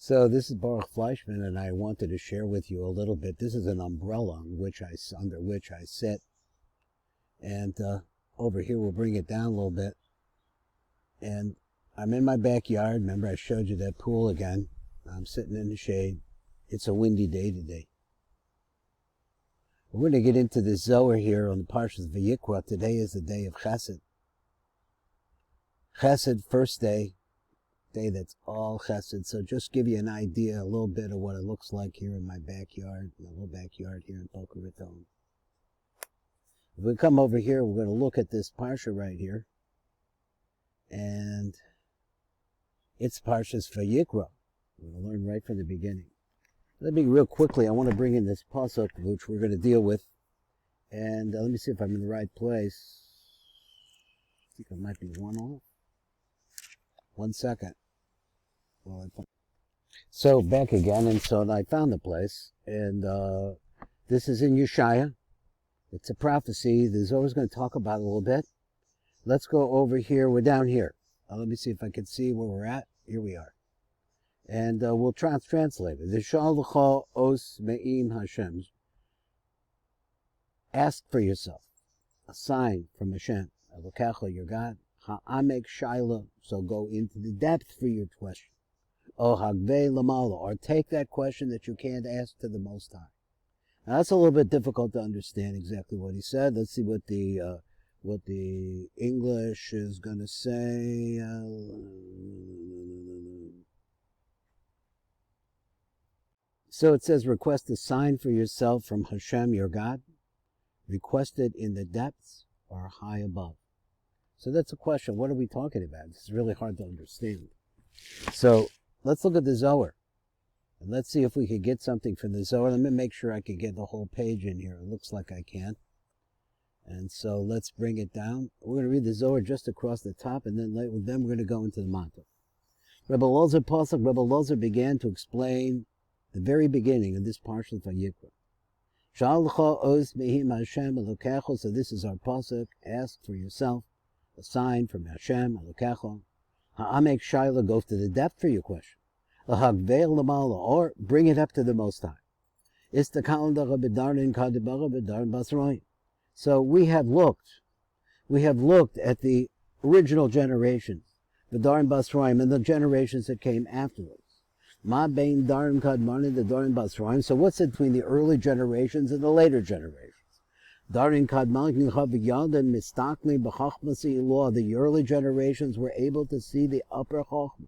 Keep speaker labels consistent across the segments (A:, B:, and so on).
A: So this is Baruch Fleischman, and I wanted to share with you a little bit. This is an umbrella under which I sit, and over here we'll bring it down a little bit. And I'm in my backyard. Remember, I showed you that pool again. I'm sitting in the shade. It's a windy day today. We're going to get into the Zohar here on the Parshas Vayikra. Today is the day of Chesed. Chesed, first day that's all Chesed. So just give you an idea, a little bit of what it looks like here in my backyard, my little backyard here in Boca Raton. If we come over here, we're going to look at this Parsha right here. And it's Parshas Vayikra. We're going to learn right from the beginning. Let me real quickly, I want to bring in this pasuk which we're going to deal with. And let me see if I'm in the right place. I think I might be one off. 1 second. So back again, and so I found the place. And this is in Yeshaya. It's a prophecy. The Zohar is going to talk about it a little bit. Let's go over here. We're down here. Let me see if I can see where we're at. Here we are. And we'll translate it. V'sha'alcha os me'im Hashem. Ask for yourself a sign from Hashem. Elokecha, your God. Ha'amek shayla. So go into the depth for your question. O hagvei lamala. Or take that question that you can't ask to the Most High. Now that's a little bit difficult to understand exactly what he said. Let's see what the English is going to say. So it says, request a sign for yourself from Hashem, your God. Request it in the depths or high above. So that's a question. What are we talking about? It's really hard to understand. So let's look at the Zohar. And let's see if we could get something from the Zohar. Let me make sure I can get the whole page in here. It looks like I can. And so let's bring it down. We're going to read the Zohar just across the top, and then we're going to go into the Mata. Rebbe Lozer began to explain the very beginning of this Parsha of Vayikra. Sha'alcha os me'im Hashem elokecha. So this is our pasuk. Ask for yourself a sign from Hashem elokecha. Ha'amek shayla. Go to the depth for your question. Lahagvei lamala. Or bring it up to the Most High. Istakal dara b'darin kadibara b'darin basroim. So we have looked at the original generations, the Darim Basroim, and the generations that came afterwards. Ma bein Darim Kadmani, the Darim Basroim. So what's it between the early generations and the later generations? Darim Kadmani Chaviyad Mistakli B'Chachmasi Law. The early generations were able to see the upper Chachma.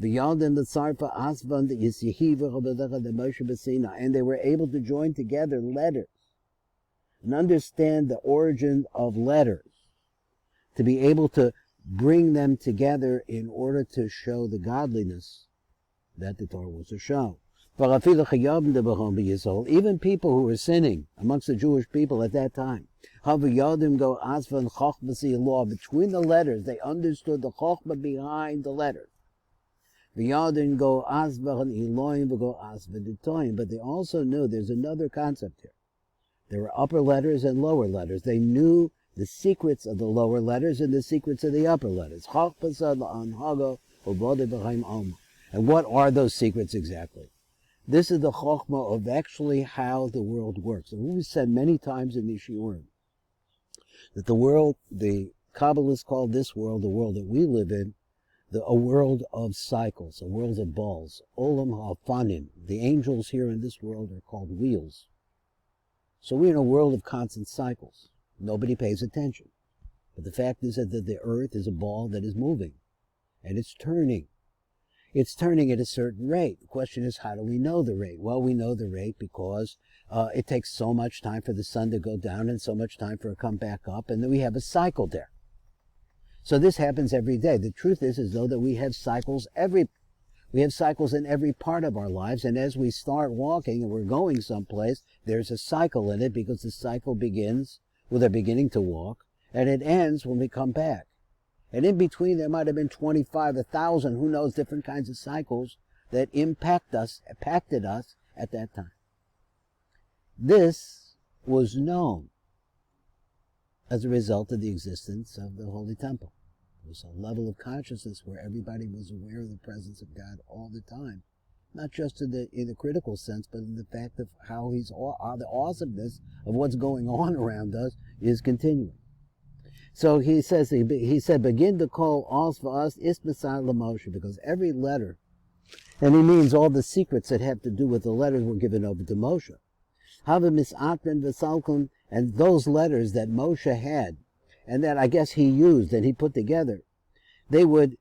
A: V'Yad and the Tzarfa Asvan, the Yisyehiva Chavadacha, the Moshe B'Sina, and they were able to join together letters and understand the origin of letters, to be able to bring them together in order to show the godliness that the Torah was to show. Even people who were sinning amongst the Jewish people at that time, between the letters, they understood the Chochmah behind the letters. But they also knew there's another concept here. There were upper letters and lower letters. They knew the secrets of the lower letters and the secrets of the upper letters. And what are those secrets exactly? This is the chokhmah of actually how the world works. And we've said many times in the shiurim that the world, the Kabbalists call this world, the world that we live in, a world of cycles, a world of balls. Olam ha'fanim. The angels here in this world are called wheels. So we're in a world of constant cycles. Nobody pays attention. But the fact is that the earth is a ball that is moving. And it's turning. It's turning at a certain rate. The question is, how do we know the rate? Well, we know the rate because it takes so much time for the sun to go down and so much time for it to come back up. And then we have a cycle there. So this happens every day. The truth is though that we have cycles We have cycles in every part of our lives, and as we start walking and we're going someplace, there's a cycle in it because the cycle begins with our beginning to walk, and it ends when we come back. And in between there might have been 25, 1,000, who knows, different kinds of cycles that impacted us at that time. This was known as a result of the existence of the Holy Temple. It was a level of consciousness where everybody was aware of the presence of God all the time. Not just in the critical sense, but in the fact of how the awesomeness of what's going on around us is continuing. So he said, begin to call us for us ismasar l'Moshe, because every letter, and he means all the secrets that have to do with the letters were given over to Moshe. Hava misatren v'salkun, and those letters that Moshe had, and that I guess he used and he put together, they would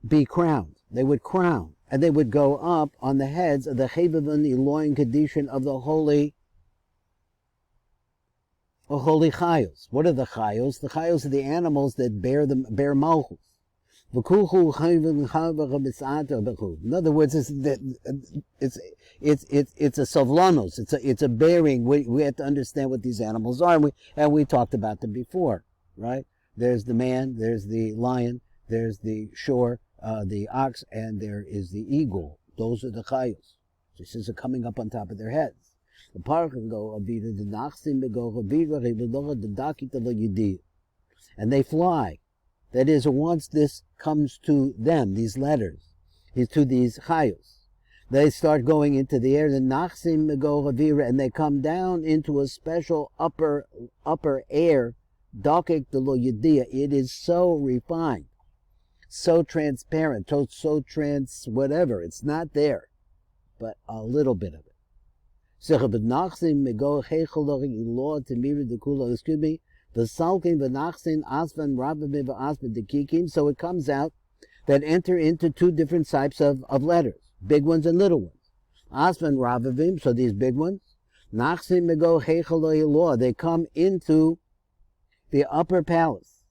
A: be crowned. They would crown, and they would go up on the heads of the Chevavon Eloin Kedushin of the holy chayos. What are the chayos? The chayos are the animals that bear malchus. In other words, it's a savlanos. It's a bearing. We have to understand what these animals are, and we talked about them before, right? There's the man, there's the lion, there's the shore, the ox, and there is the eagle. Those are the chayos. This is coming up on top of their heads. The park can go and they fly. That is, once this comes to them, these letters, to these chayos, they start going into the air, the nachsim megor, and they come down into a special upper air, dakik de lo yediyah. It is so refined, so transparent, so whatever. It's not there, but a little bit of it. Excuse me. So it comes out that enter into two different types of letters, big ones and little ones. Asvan Ravavim, so these big ones. Nachsim Mego Heichalo, they come into the upper palace.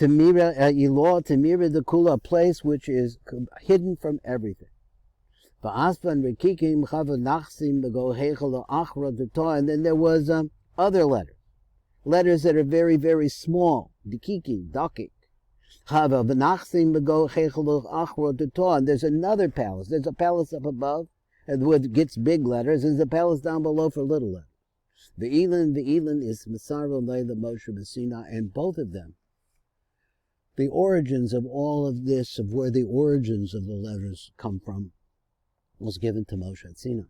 A: Tamira Ilor, Tamira the Kula, a place which is hidden from everything. And then there was other letters that are very, very small. Dikikim, dakik. And there's another palace. There's a palace up above, and what gets big letters, there's a palace down below for little letters. The Elin is Masaro Leila Moshe B'Sina, and both of them, the origins of all of this, of where the origins of the letters come from, was given to Moshe at Sinai.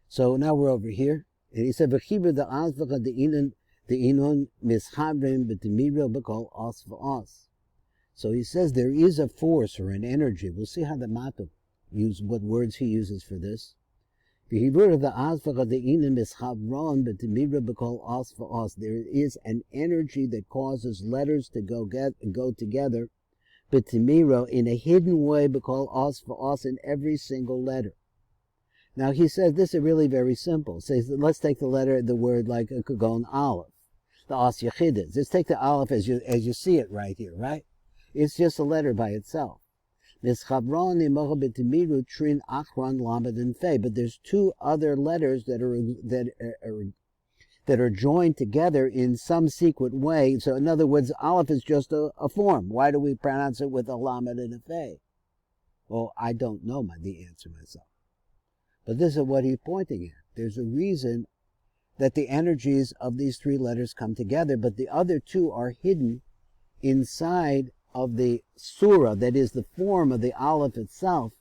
A: So now we're over here, and he said, "V'chibur the azvacha the inon mishabrim b'temiro b'kol os v'os." So he says there is a force or an energy. We'll see how the Mato what words he uses for this. V'chibur the azvacha the inon mishabron b'temiro b'kol os v'os. There is an energy that causes letters to go together. B'temiro, in a hidden way, b'kol os v'os, in every single letter. Now he says this is really very simple. Says let's take the word like a kagon aleph, the os yechidas. Let's take the aleph as you see it right here, right? It's just a letter by itself. Mischabron imocha b'temiru trin achron lamed and fe. But there's two other letters that are joined together in some secret way. So in other words, aleph is just a form. Why do we pronounce it with a lamed and a fe? Well, I don't know the answer myself. But this is what he's pointing at. There's a reason that the energies of these three letters come together, but the other two are hidden inside of the surah, that is the form of the aleph itself,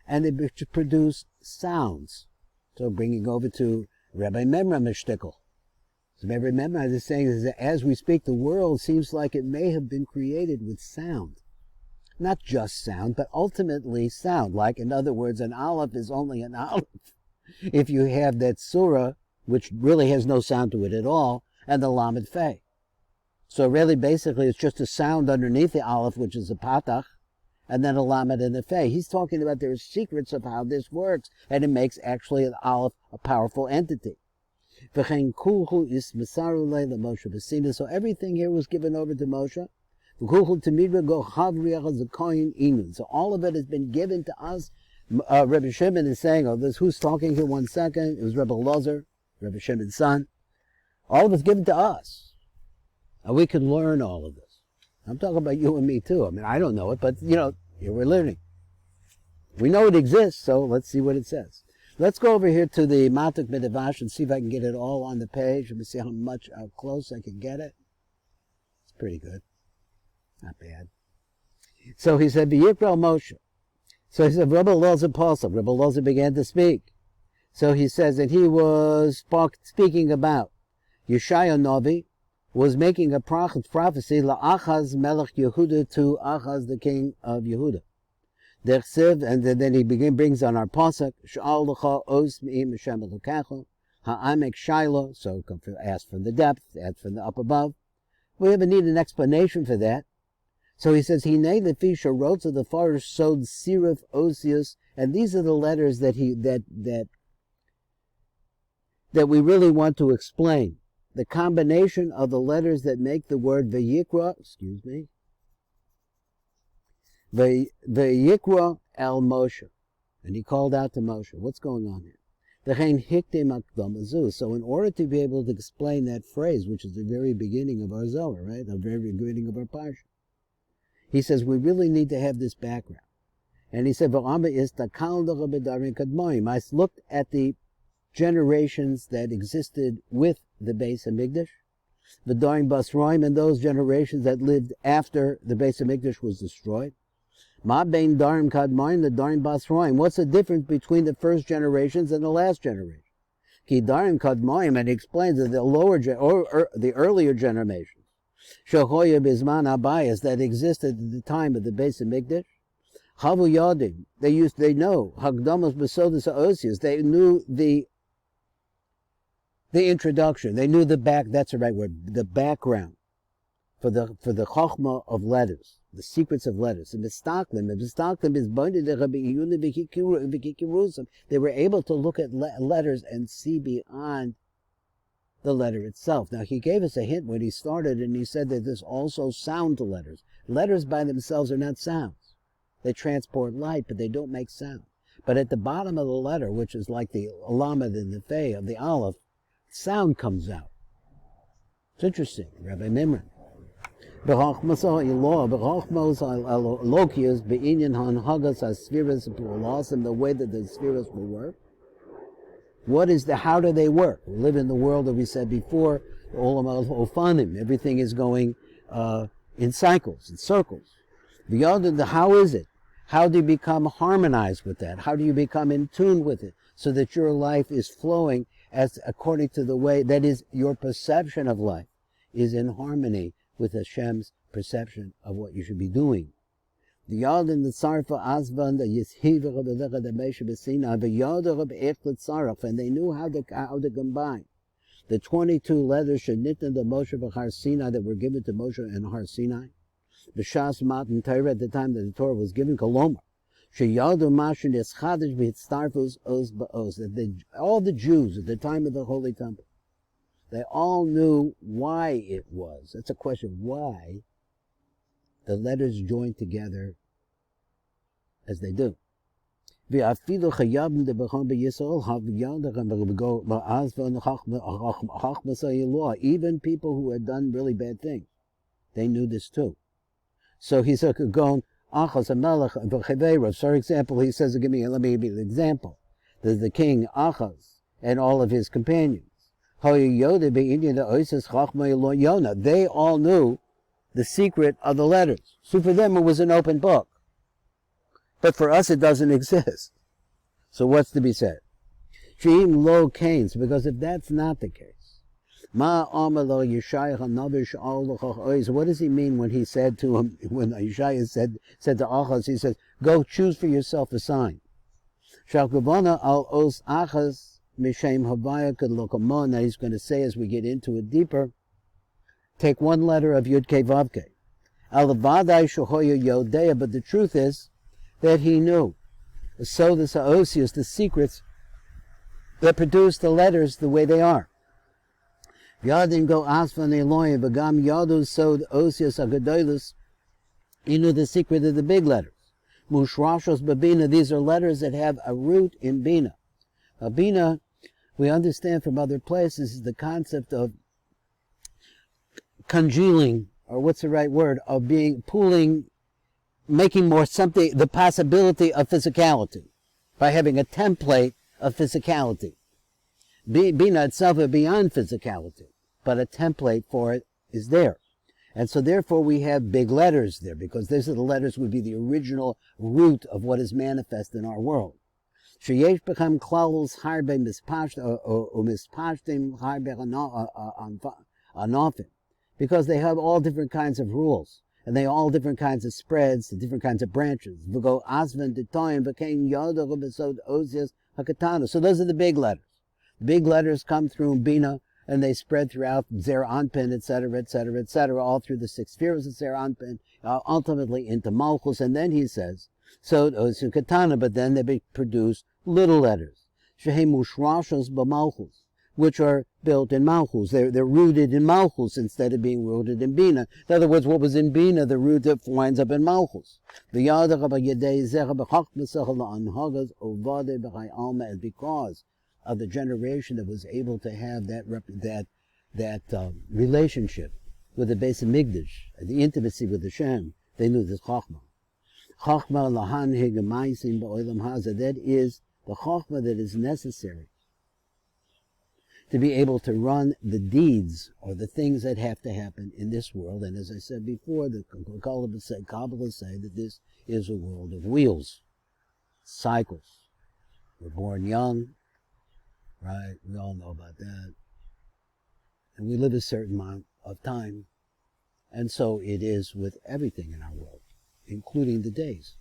A: and they produce sounds. So bringing over to Rabbi Memra Mishtikel. So Rabbi Memra is saying that as we speak, the world seems like it may have been created with sound. Not just sound, but ultimately sound. Like, in other words, an aleph is only an aleph if you have that surah, which really has no sound to it at all, and the lamed fe. So really, basically, it's just a sound underneath the aleph, which is a patach, and then a lamed and a fe. He's talking about there are secrets of how this works, and it makes actually an aleph a powerful entity. So everything here was given over to Moshe. So all of it has been given to us. Rebbe Shimon is saying, who's talking here 1 second? It was Rebbe Lozer, Rebbe Shimon's son. All of it's given to us. And we can learn all of this. I'm talking about you and me too. I mean, I don't know it, but here we're learning. We know it exists, so let's see what it says. Let's go over here to the Matuk Midrash and see if I can get it all on the page. Let me see how close I can get it. It's pretty good. Not bad. So he said, Vayikra Moshe. So he said, Rabbi Elazar Pasuk. Rabbi Elazar began to speak. So he says that he was speaking about Yeshaya Novi was making a prophecy la'achaz melech Yehuda, to Achaz, the king of Yehuda. And then he brings on our pasuk, Sh'al l'cha os me'im Hashem elokecha, ha'amek shaylo, so ask from the depth, ask from the up above. We even need an explanation for that. So he says, Hinei lefi sharotza the farish sod sirif osius, and these are the letters that we really want to explain. The combination of the letters that make the word Vayikra, Vayikra el Moshe. And he called out to Moshe. What's going on here? So in order to be able to explain that phrase, which is the very beginning of our Zohar, right? The very beginning of our Parsha, he says, we really need to have this background. And he said, I looked at the generations that existed with the Beis HaMikdash, the Darim Basroim, and those generations that lived after the Beis HaMikdash was destroyed. Ma bein Darim Kadmoim, the Darim Basroim. What's the difference between the first generations and the last generation? Ki Darim Kadmoim, and he explains that the earlier generations, Shehoya Bizman Abayas, that existed at the time of the Beis HaMikdash, Havu Yadim, they know Hagdamos Besodas Osius, they knew the introduction, they knew that's the right word, the background for the chokhmah of letters, the secrets of letters. And mistaklim is bonded to Rabbi Yehuda. They were able to look at letters and see beyond the letter itself. Now he gave us a hint when he started, and he said that there's also sound to letters. Letters by themselves are not sounds. They transport light, but they don't make sound. But at the bottom of the letter, which is like the lamed and the fei of the aleph, sound comes out. It's interesting, Rabbi Mimran. The way that the spheres will work. How do they work? We live in the world that we said before, everything is going in cycles, in circles. How is it? How do you become harmonized with that? How do you become in tune with it so that your life is flowing as according to the way, that is, your perception of life is in harmony with Hashem's perception of what you should be doing. The Yad and the Sarfa Azvan, the Yishiva of the Mesha Besina, the Yad of Echlet Saraf, and they knew how to combine the 22 letters Shanitna, the Moshe of Har Sinai, that were given to Moshe and Har Sinai. The Shas Matan Torah, at the time that the Torah was given, Kolomar. Sheyadu Mashin Eschadish B'Hitztarfus Oz Ba'oz. That all the Jews at the time of the Holy Temple, they all knew why it was. That's a question. Why the letters joined together as they do. Even people who had done really bad things, they knew this too. So he said, "Going Achaz Hamelech v'Cheveirav." For example, he says, let me give you an example. There's the king Achaz and all of his companions. They all knew the secret of the letters. So for them, it was an open book. But for us, it doesn't exist. So what's to be said? She'im lo kains, because if that's not the case, Ma amalo Yeshaya hanavi sh'al. What does he mean when he said to him, when Yeshaya said to Achaz, he says, go choose for yourself a sign. Shalkavana al os Achaz mishem havaya kadlokamon. Now he's going to say as we get into it deeper, take one letter of Yud Kei Vav Kei. Alavadai shahoya yodea, but the truth is that he knew. So the Saosius, the secrets that produce the letters the way they are. Yadin go asfan Elohim, Bagam Yadu Sod Osius Agadoilus. He knew the secret of the big letters. Mushrashos Babina, these are letters that have a root in Bina. Bina, we understand from other places, is the concept of congealing, or what's the right word, of pooling, making more something, the possibility of physicality, by having a template of physicality. Bina itself is beyond physicality, but a template for it is there. And so therefore we have big letters there, because these are the letters would be the original root of what is manifest in our world. Sheyesh bechem klalos harbe mispashtim harbe anofim, because they have all different kinds of rules, and they have all different kinds of spreads, different kinds of branches. V'go asven detoyim v'kein yoda besod ozias hakatana. So those are the big letters. The big letters come through Bina, and they spread throughout Zer Anpin, etc., etc., etc., all through the 6 spheres of Zer Anpin, ultimately into Malchus. And then he says, so Ozu Katana, but then they produce little letters, Shehem Mushrashos b'Malchus, which are built in Malchus. They're rooted in Malchus instead of being rooted in Bina. In other words, what was in Bina, the root that winds up in Malchus. And because of the generation that was able to have that relationship with the base of Migdash, the intimacy with Hashem, they knew this Chochmah. Chochmah lahan hegemaisim ba'olam hazeh. That is the Chochmah that is necessary to be able to run the deeds or the things that have to happen in this world. And as I said before, the Kabbalah say that this is a world of wheels, cycles. We're born young, right? We all know about that. And we live a certain amount of time. And so it is with everything in our world, including the days.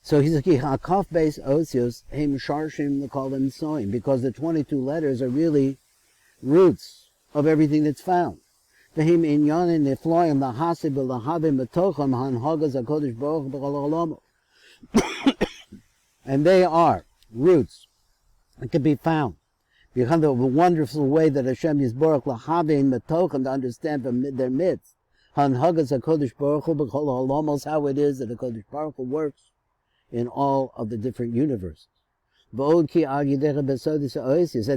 A: So he's like, Hakaf base osios, him sharshim, the call them soim, because the 22 letters are really roots of everything that's found. V'him inyanin nefloim lahasib lahavim betocham han hagas hakodesh baruch b'chol ha'olamos. And they are roots that can be found. Because of the wonderful way that Hashem Yisborach lahavim betocham, to understand from their midst, han hagas hakodesh baruch b'chol ha'olamos, how it is that the Kodesh Baruch Hu works in all of the different universes. And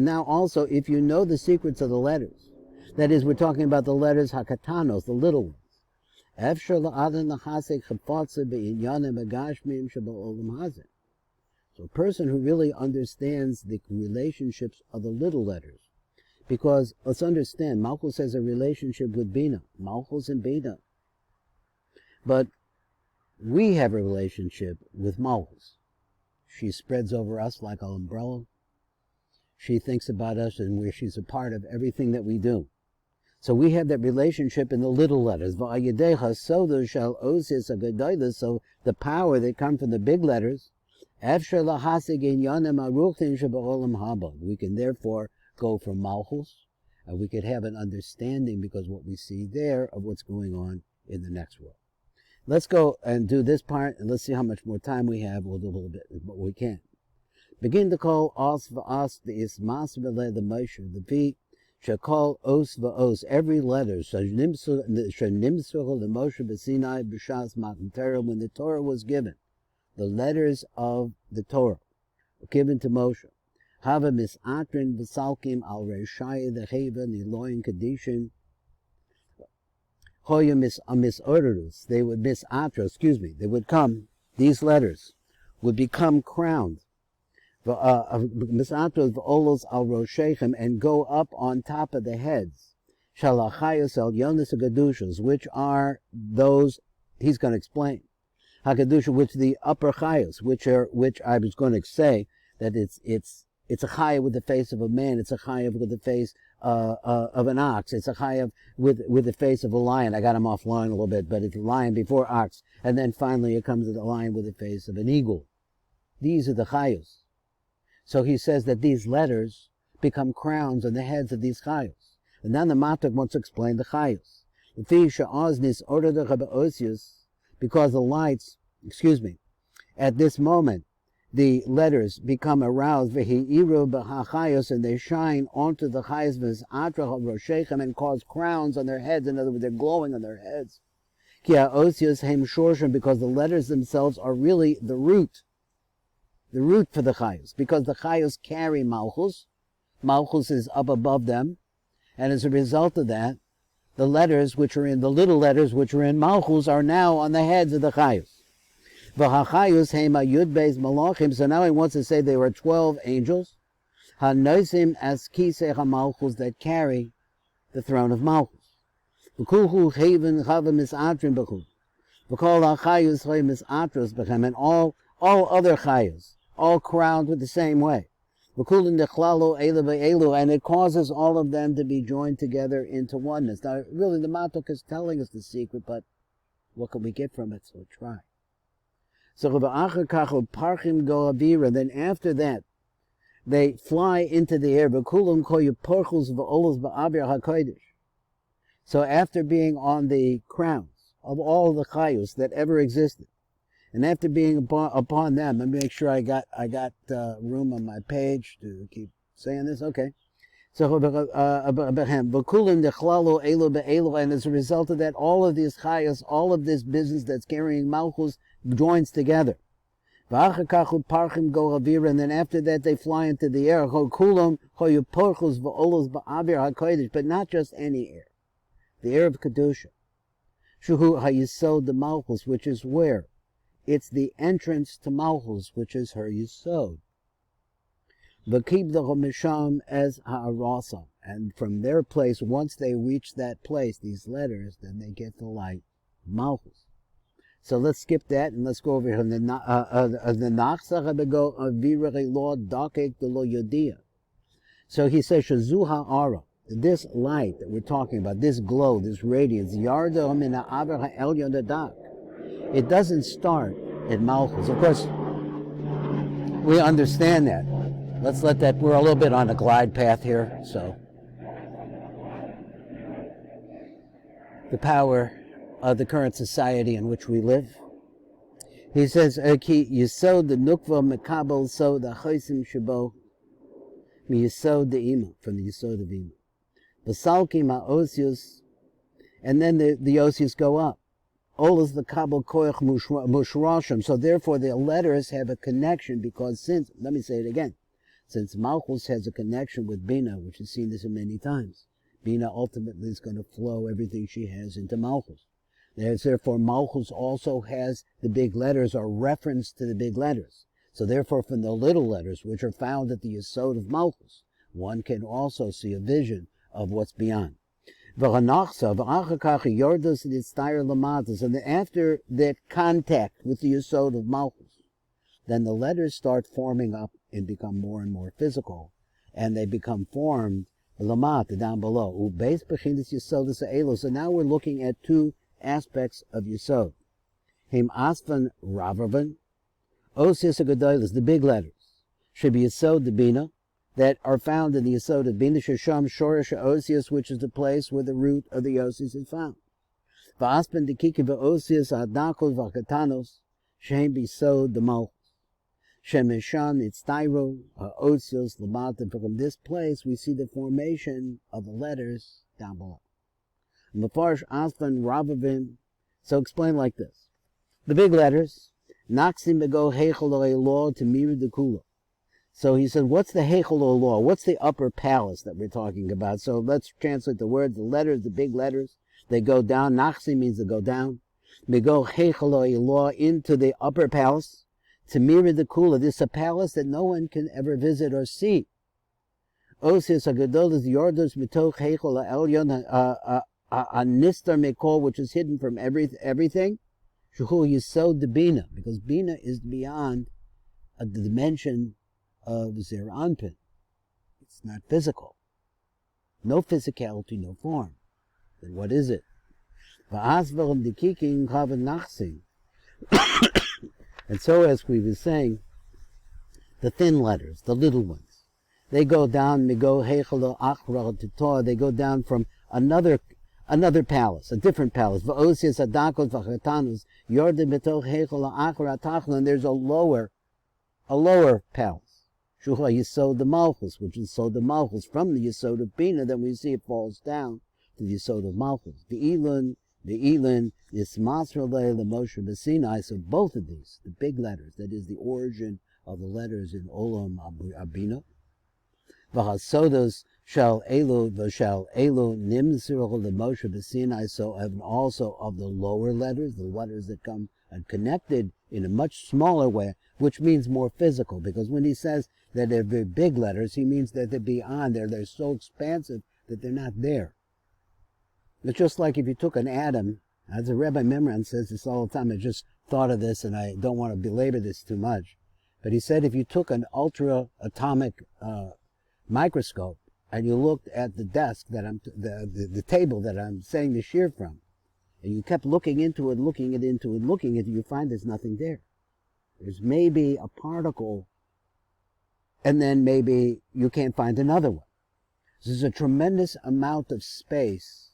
A: now also, if you know the secrets of the letters, that is, we're talking about the letters hakatanos, the little ones. So a person who really understands the relationships of the little letters, because let's understand, Malchus has a relationship with Bina, Malchus and Bina. But we have a relationship with Malchus. She spreads over us like an umbrella. She thinks about us, and she's a part of everything that we do. So we have that relationship in the little letters. So the power that comes from the big letters, we can therefore go from Malchus, and we could have an understanding, because what we see there of what's going on in the next world. Let's go and do this part, and let's see how much more time we have. We'll do a little bit, but we can. Begin to call os v'os, the ismas v'le, the Moshe, the V, shall call os v'os, every letter, shenimsur the Moshe b'Sinai b'shas matan Torah, when the Torah was given, the letters of the Torah were given to Moshe. Hava misatrin v'salkim al reishaya the heva niloyin kadishin. They would they would come, these letters would become crowned, and go up on top of the heads, which are those, he's going to explain, which the upper chayos, which I was going to say, that it's a chayav with the face of a man, it's a chayav with the face of an ox, it's a chayav with the face of a lion. I got him offline a little bit, but it's a lion before ox, and then finally it comes to the lion with the face of an eagle. These are the chayos. So he says that these letters become crowns on the heads of these chayos. And then the Matok wants to explain the chayos. Because the lights, at this moment, the letters become aroused, and they shine onto the chayos and cause crowns on their heads. In other words, they're glowing on their heads. Because the letters themselves are really the root for the chayos. Because the chayos carry Malchus. Malchus is up above them. And as a result of that, the letters which are in, the little letters which are in Malchus are now on the heads of the chayos. V'hachayus hema yud beis malachim. So now he wants to say there were 12 angels. Hanosim as kisei hamalchus, that carry the throne of Malchus. V'kulhu haven chavim misatrim b'chu. V'kol hachayus hoy misatros b'chem. And all other chayus, all crowned with the same way. V'kulin dechlalo elu be'elu. And it causes all of them to be joined together into oneness. Now, really, the Matok is telling us the secret, but what can we get from it? So try. So parchim go avira. Then after that, they fly into the air. So after being on the crowns of all the chayus that ever existed, and after being upon them, let me make sure I got room on my page to keep saying this. Okay. So and as a result of that, all of these chayas, all of this business that's carrying malchus joins together. And then after that they fly into the air. But not just any air. The air of Kedusha. Shuhu hayisod the malchus, which is where? It's the entrance to malchus, which is her yisod. V'kib the misham as ha'arasa. And from their place, once they reach that place, these letters, then they get the light malchus. So let's skip that and let's go over here. The So he says, Shazuha Ara, this light that we're talking about, this glow, this radiance, it doesn't start at Malchus. Of course, we understand that. Let's let that, we're a little bit on a glide path here, so. The power of the current society in which we live. He says, "Ki yisod the nukva mekabel so the chosim shabo mi yisod the ima, from the yisod of ima. Basalki ma osius, and then the osius go up. Olas the kabel koich mushrashim. So therefore the letters have a connection, because since, let me say it again, since Malchus has a connection with Bina, which has seen this many times, Bina ultimately is going to flow everything she has into Malchus. Therefore, Malchus also has the big letters, or reference to the big letters. So therefore, from the little letters, which are found at the Yesod of Malchus, one can also see a vision of what's beyond. And after that contact with the Yesod of Malchus, then the letters start forming up and become more and more physical, and they become formed lamata, down below. So now we're looking at two aspects of Yesod. Him asvan ravavan, osius agadolis, the big letters, should be Yesod the Bina, that are found in the Yesod of Bina, shesham shorish osius, which is the place where the root of the osius is found. Va'aspan dekiki va'osius adakos v'akatanos, shem bisod the malchus. Shemeshan itztairo osius lamata. From this place we see the formation of the letters down below. Mefarish Asvan Ravavim. So explain like this. The big letters, Naksim Bego Heichel Law to Miri the Kula. So he said, what's the Heichel Law? What's the upper palace that we're talking about? So let's translate the words. The letters, the big letters, they go down. Naksim means they go down. Bego Heichel Law into the upper palace. To Miri the Kula. This is a palace that no one can ever visit or see. Osius Agadol is Yordos Mitoch Heichel Elyon a nistar mekol, which is hidden from everything. Shuhu yisod the bina, because bina is beyond the dimension of Zer Anpin. It's not physical. No physicality, no form. Then what is it? And so, as we were saying, the thin letters, the little ones, they go down. They go down from another palace, a different palace. And there's a lower palace. Shuha Yisod the Malchus, which is Yisod the Malchus. From the Yisod of Bina, then we see it falls down to the Yisod of Malchus. The Elon, Yismasrele, the Moshe B'Sinai. So both of these, the big letters, that is the origin of the letters in Olam Abina. V'hasodos shel elu v'shel elu nimzru l'Moshe b'Sinai. So and also of the lower letters, the letters that come and connected in a much smaller way, which means more physical. Because when he says that they're very big letters, he means that they're beyond there. They're so expansive that they're not there. It's just like if you took an atom, as the Rebbe Mimran says this all the time, I just thought of this and I don't want to belabor this too much. But he said if you took an ultra-atomic microscope and you looked at the desk that the table that I'm saying the shear from, and you kept looking into it, you find there's nothing there. There's maybe a particle, and then maybe you can't find another one. So there's a tremendous amount of space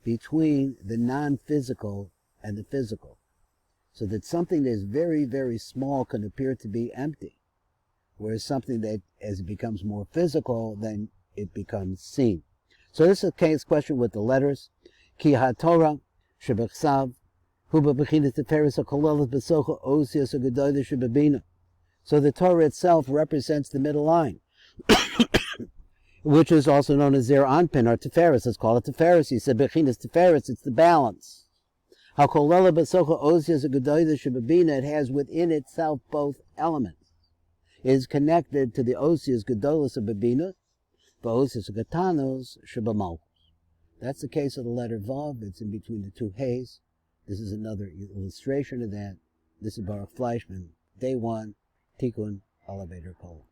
A: between the non-physical and the physical. So that something that is very, very small can appear to be empty. Whereas something that, as it becomes more physical, then it becomes seen. So this is a case question with the letters. Ki ha-Torah shebechsav hu b'bechinas teferes ha-Kollel b'socha osios ha-gedolah shebabina. So the Torah itself represents the middle line, which is also known as Zer Anpin or Teferes. Let's call it Teferes. He said bechinas teferes, it's the balance. Ha-Kollel b'socha osios ha-gedolah shebabina. It has within itself both elements. It is connected to the osios gedolos of babina, but osios gatanos shebamalchus. That's the case of the letter Vav. It's in between the two Hay's. This is another illustration of that. This is Baruch Fleischman, Day 1, Tikkun, Elevator Kollel.